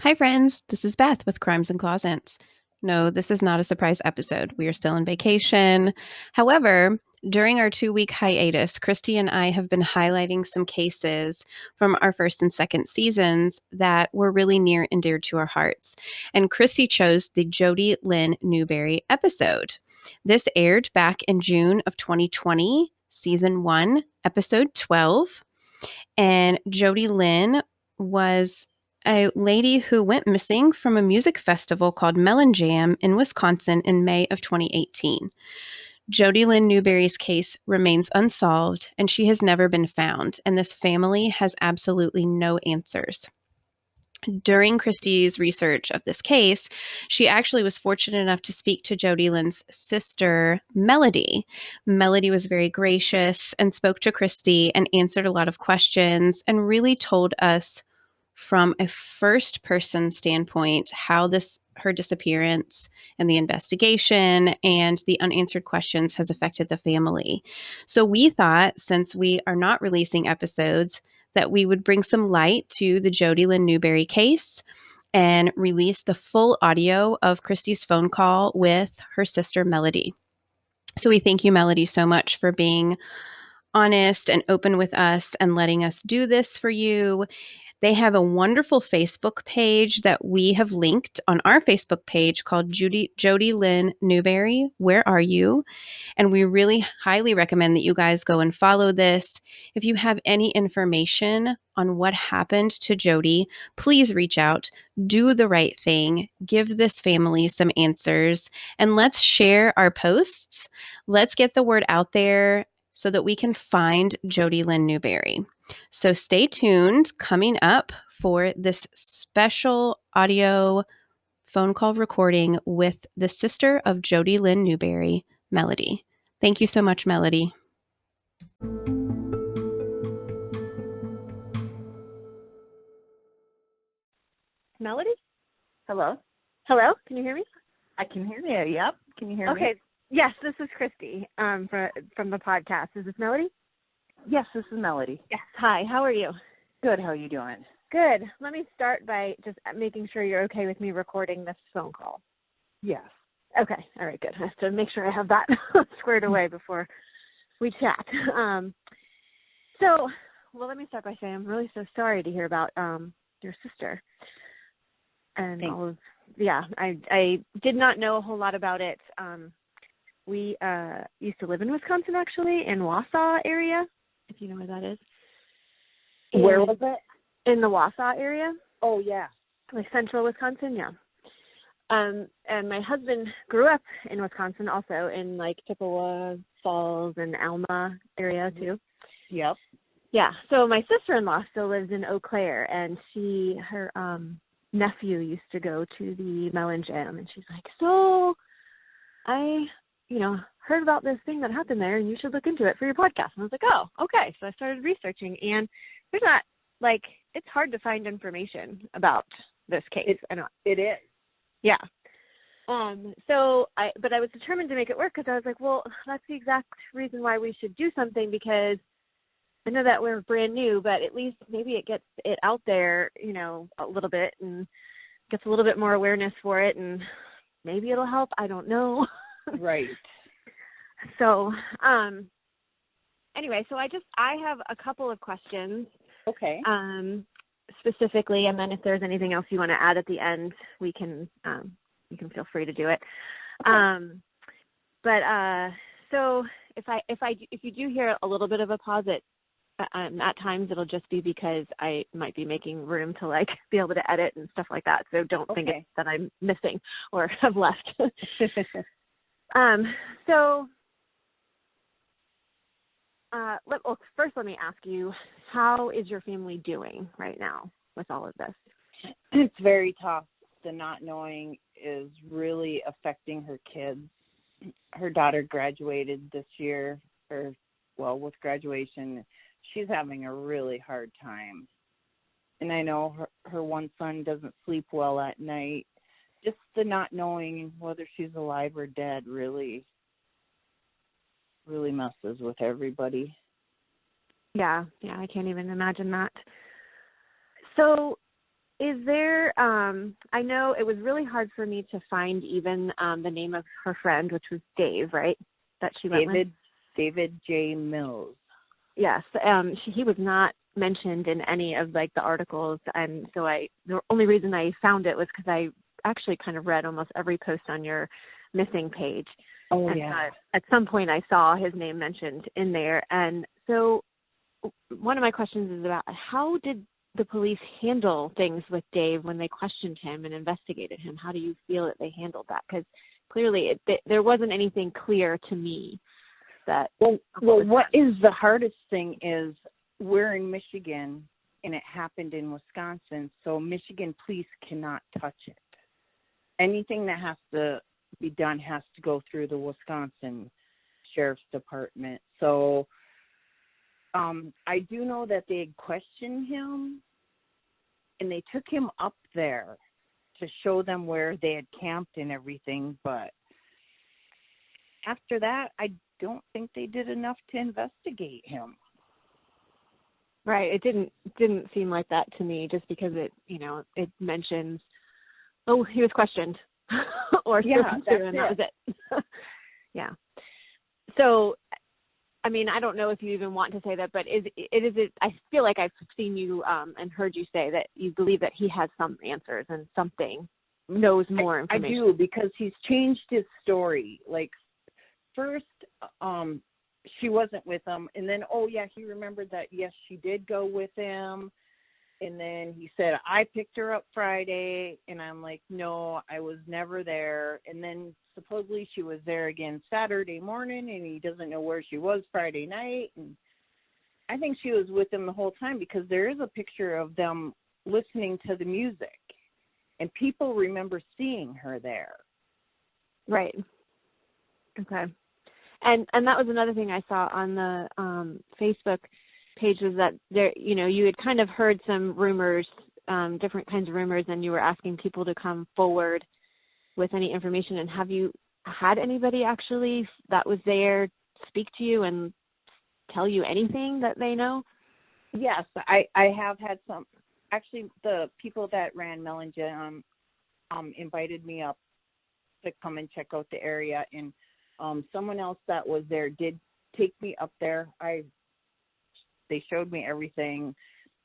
Hi, friends. This is Beth with Crimes and Closets. No, this is not a surprise episode. We are still on vacation. However, during our 2-week hiatus, Christy and I have been highlighting some cases from our first and second seasons that were really near and dear to our hearts. And Christy chose the Jody Lynn Newberry episode. This aired back in June of 2020, season 1, episode 12. And Jody Lynn was a lady who went missing from a music festival called Mellen in Wisconsin in May of 2018. Jody Lynn Newberry's case remains unsolved, and she has never been found, and this family has absolutely no answers. During Christy's research of this case, she actually was fortunate enough to speak to Jody Lynn's sister, Melodee. Melodee was very gracious and spoke to Christy and answered a lot of questions and really told us from a first person standpoint how her disappearance and the investigation and the unanswered questions has affected the family. So we thought, since we are not releasing episodes, that we would bring some light to the Jody Lynn Newberry case and release the full audio of Christy's phone call with her sister Melodee. So we thank you, Melodee, so much for being honest and open with us and letting us do this for you. They have a wonderful Facebook page that we have linked on our Facebook page called Jody Lynn Newberry. Where are you? And we really highly recommend that you guys go and follow this. If you have any information on what happened to Jody, please reach out, do the right thing, give this family some answers, and let's share our posts. Let's get the word out there so that we can find Jody Lynn Newberry. So stay tuned coming up for this special audio phone call recording with the sister of Jody Lynn Newberry, Melodee. Thank you so much, Melodee. Melodee? Hello? Hello? Can you hear me? I can hear you. Yep. Can you hear me? Okay. Yes, this is Christy from the podcast. Is this Melodee? Yes, this is Melodee. Yes. Hi. How are you? Good. How are you doing? Good. Let me start by just making sure you're okay with me recording this phone call. Yes. Okay. All right. Good. I have to make sure I have that squared away before we chat. Let me start by saying I'm really so sorry to hear about your sister. And Thanks. all of, I did not know a whole lot about it. We used to live in Wisconsin, actually, in Wausau area, if you know where that is. Where was it? In the Wausau area. Oh, yeah. Like central Wisconsin, yeah. And my husband grew up in Wisconsin also, in like Chippewa Falls and Alma area too. Yep. Yeah. So my sister-in-law still lives in Eau Claire, and her nephew used to go to the Mellen Jam, and she's like, so I heard about this thing that happened there, and you should look into it for your podcast. And I was like, oh, okay. So I started researching, and there's not, it's hard to find information about this case. It is. Yeah. But I was determined to make it work because I was like, well, that's the exact reason why we should do something, because I know that we're brand new, but at least maybe it gets it out there, a little bit and gets a little bit more awareness for it, and maybe it'll help. I don't know. Right. So, anyway, I have a couple of questions. Okay. Specifically, and then if there's anything else you want to add at the end, you can feel free to do it. Okay. So if you do hear a little bit of a pause at times, it'll just be because I might be making room to be able to edit and stuff like that. So don't think it's that I'm missing or have left. First let me ask you, how is your family doing right now with all of this? It's very tough. The not knowing is really affecting her kids. Her daughter graduated this year, with graduation, she's having a really hard time. And I know her one son doesn't sleep well at night. Just the not knowing whether she's alive or dead really messes with everybody. Yeah, I can't even imagine that. So Is there, I know it was really hard for me to find even the name of her friend, which was Dave, right? That she went with? David J. Mills. Yes. He was not mentioned in any of like the articles. And so the only reason I found it was because I actually kind of read almost every post on your missing page. Oh, and yeah. At some point I saw his name mentioned in there. And so one of my questions is about how did the police handle things with Dave when they questioned him and investigated him? How do you feel that they handled that? Because clearly there wasn't anything clear to me that. Well, what is the hardest thing is we're in Michigan and it happened in Wisconsin, so Michigan police cannot touch it. Anything that has to be done has to go through the Wisconsin Sheriff's Department. So I do know that they had questioned him, and they took him up there to show them where they had camped and everything. But after that, I don't think they did enough to investigate him. Right. It didn't seem like that to me, just because it mentions, oh, he was questioned, or yeah, that was it. Yeah. So, I mean, I don't know if you even want to say that, but is it? I feel like I've seen you and heard you say that you believe that he has some answers and knows more information. I do, because he's changed his story. Like, first, she wasn't with him, and then, oh yeah, he remembered that yes, she did go with him, and then he said, I picked her up Friday, and I'm like, no, I was never there. And then supposedly she was there again Saturday morning, and he doesn't know where she was Friday night. And I think she was with him the whole time, because there is a picture of them listening to the music, and people remember seeing her there. Right. Okay. And that was another thing I saw on the Facebook page, was that there, you had kind of heard some rumors, different kinds of rumors, and you were asking people to come forward with any information. And have you had anybody actually that was there speak to you and tell you anything that they know? Yes, I have had some. Actually, the people that ran Mellen invited me up to come and check out the area, and someone else that was there did take me up there. They showed me everything.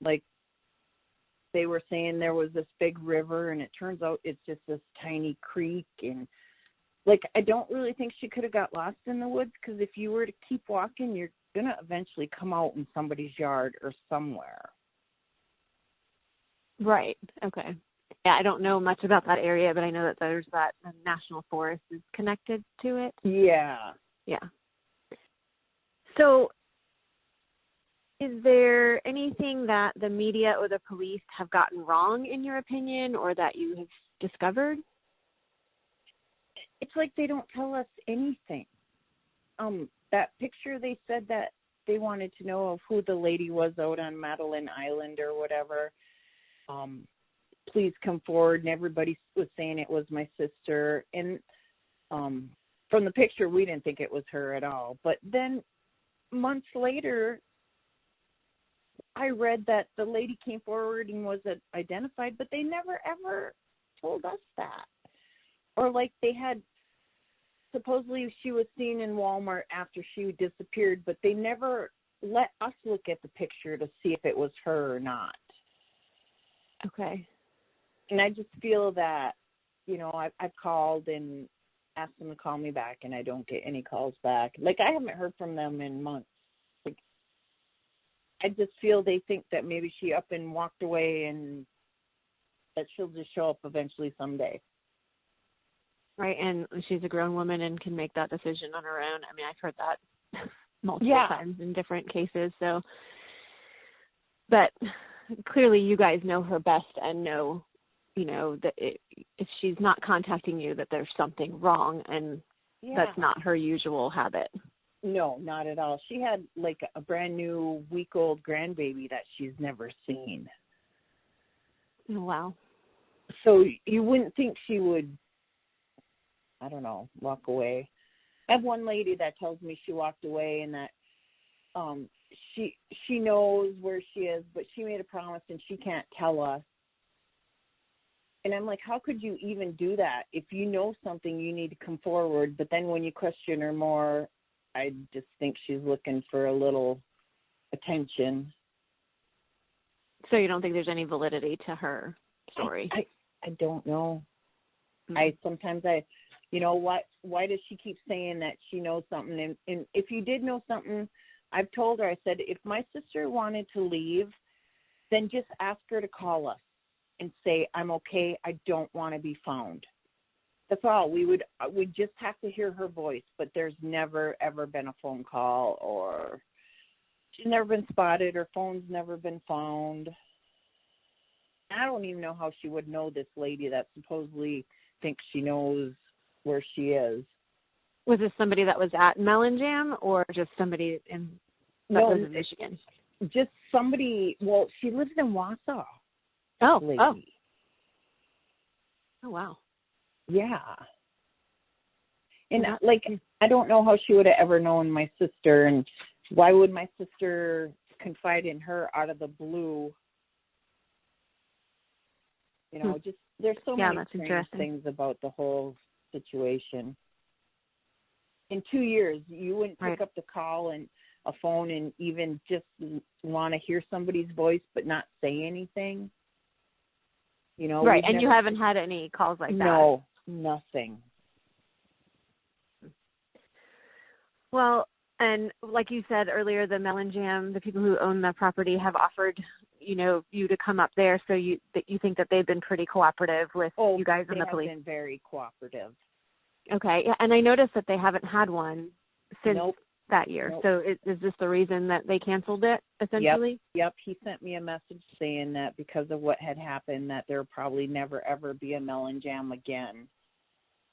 Like, they were saying there was this big river, and it turns out it's just this tiny creek. And, like, I don't really think she could have got lost in the woods, because if you were to keep walking, you're going to eventually come out in somebody's yard or somewhere. Right. Okay. Yeah, I don't know much about that area, but I know that there's that national forest is connected to it. Yeah. Yeah. So, is there anything that the media or the police have gotten wrong, in your opinion, or that you have discovered? It's like they don't tell us anything. That picture, they said that they wanted to know of who the lady was out on Mellen Island or whatever. Please come forward, and everybody was saying it was my sister. And from the picture, we didn't think it was her at all. But then months later, I read that the lady came forward and was identified, but they never, ever told us that. Or like they had, supposedly she was seen in Walmart after she disappeared, but they never let us look at the picture to see if it was her or not. Okay. And I just feel that, I've called and asked them to call me back, and I don't get any calls back. Like, I haven't heard from them in months. Like, I just feel they think that maybe she up and walked away, and that she'll just show up eventually someday. Right, and she's a grown woman and can make that decision on her own. I mean, I've heard that multiple times in different cases. So, but clearly you guys know her best and know, that if she's not contacting you, that there's something wrong, and that's not her usual habit. No, not at all. She had like a brand new week-old grandbaby that she's never seen. Oh, wow. So you wouldn't think she would, I don't know, walk away. I have one lady that tells me she walked away, and that she knows where she is, but she made a promise and she can't tell us. And I'm like, how could you even do that? If you know something, you need to come forward. But then when you question her more, I just think she's looking for a little attention. So you don't think there's any validity to her story? I don't know. Mm-hmm. You know what? Why does she keep saying that she knows something? And if you did know something, I've told her, I said, if my sister wanted to leave, then just ask her to call us and say, I'm okay, I don't want to be found. That's all. We'd just have to hear her voice, but there's never, ever been a phone call, or she's never been spotted, her phone's never been found. I don't even know how she would know this lady that supposedly thinks she knows where she is. Was this somebody that was at Mellen Jam, or just somebody that was in Michigan? Just somebody, well, she lives in Wausau. Oh, lady. Oh, wow. Yeah. And, I don't know how she would have ever known my sister, and why would my sister confide in her out of the blue? You know, just there's so many strange things about the whole situation. In 2 years, you wouldn't pick up the call and a phone and even just want to hear somebody's voice but not say anything. You know, right, and you haven't had any calls like that? No, nothing. Well, and like you said earlier, the Mellen Jam, the people who own the property have offered, you to come up there, so you think that they've been pretty cooperative with you guys and the police? They have been very cooperative. Okay, and I noticed that they haven't had one since that year. Nope. So is this the reason that they canceled it, essentially? Yep. He sent me a message saying that because of what had happened, that there'll probably never, ever be a Mellen Jam again.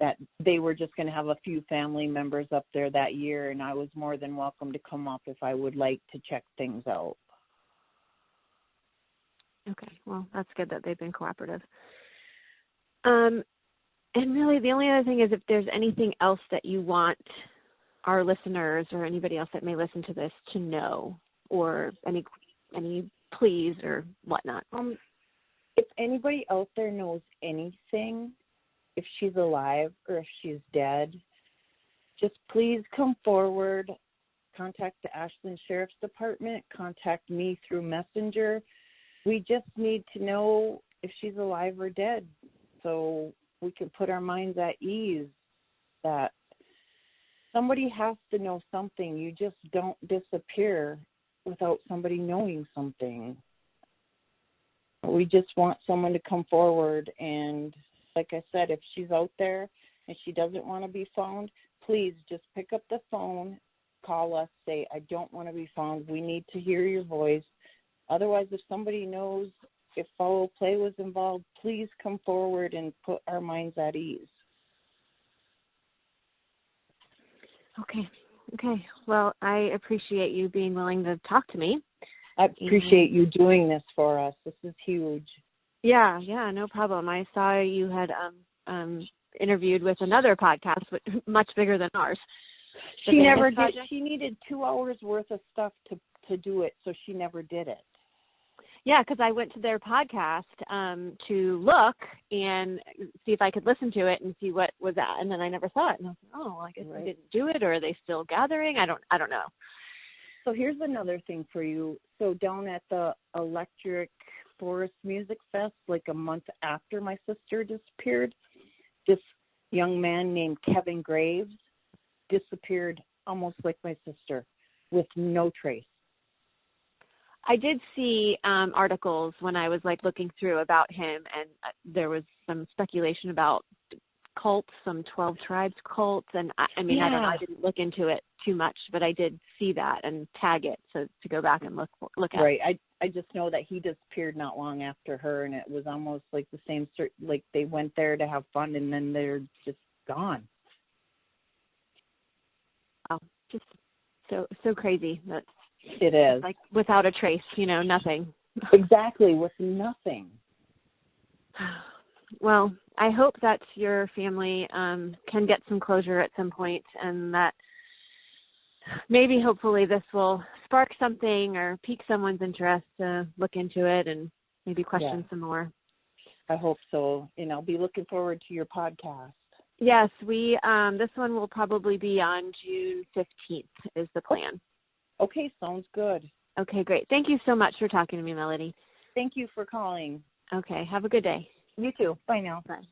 That they were just going to have a few family members up there that year, and I was more than welcome to come up if I would like to check things out. Okay, well, that's good that they've been cooperative. And really, the only other thing is if there's anything else that you want our listeners or anybody else that may listen to this to know, or any pleas or whatnot. If anybody out there knows anything, if she's alive or if she's dead, just please come forward, contact the Ashland Sheriff's Department, contact me through Messenger. We just need to know if she's alive or dead so we can put our minds at ease that somebody has to know something. You just don't disappear without somebody knowing something. We just want someone to come forward, and like I said, if she's out there and she doesn't want to be found, please just pick up the phone, call us, say, I don't want to be found. We need to hear your voice. Otherwise, if somebody knows if foul play was involved, please come forward and put our minds at ease. Okay. Well, I appreciate you being willing to talk to me. I appreciate you doing this for us. This is huge. Yeah, no problem. I saw you had interviewed with another podcast, but much bigger than ours. She never did. She needed 2 hours worth of stuff to do it, so she never did it. Yeah, because I went to their podcast to look and see if I could listen to it and see what was that, and then I never saw it. And I was like, oh, I guess I didn't do it, or are they still gathering? I don't know. So here's another thing for you. So down at the Electric Forest Music Fest, like a month after my sister disappeared, this young man named Kevin Graves disappeared almost like my sister with no trace. I did see articles when I was looking through about him, and there was some speculation about cults, some 12 Tribes cults, and I don't know, I didn't look into it too much, but I did see that and tag it to go back and look at. Right. I just know that he disappeared not long after her, and it was almost like the same like they went there to have fun and then they're just gone. Wow, just so crazy. It is. Like without a trace, nothing. Exactly, with nothing. Well, I hope that your family can get some closure at some point, and that maybe hopefully this will spark something or pique someone's interest to look into it and maybe question some more. I hope so. And I'll be looking forward to your podcast. Yes, we this one will probably be on June 15th is the plan. Okay, sounds good. Okay, great. Thank you so much for talking to me, Melodee. Thank you for calling. Okay, have a good day. You too. Bye now. Bye.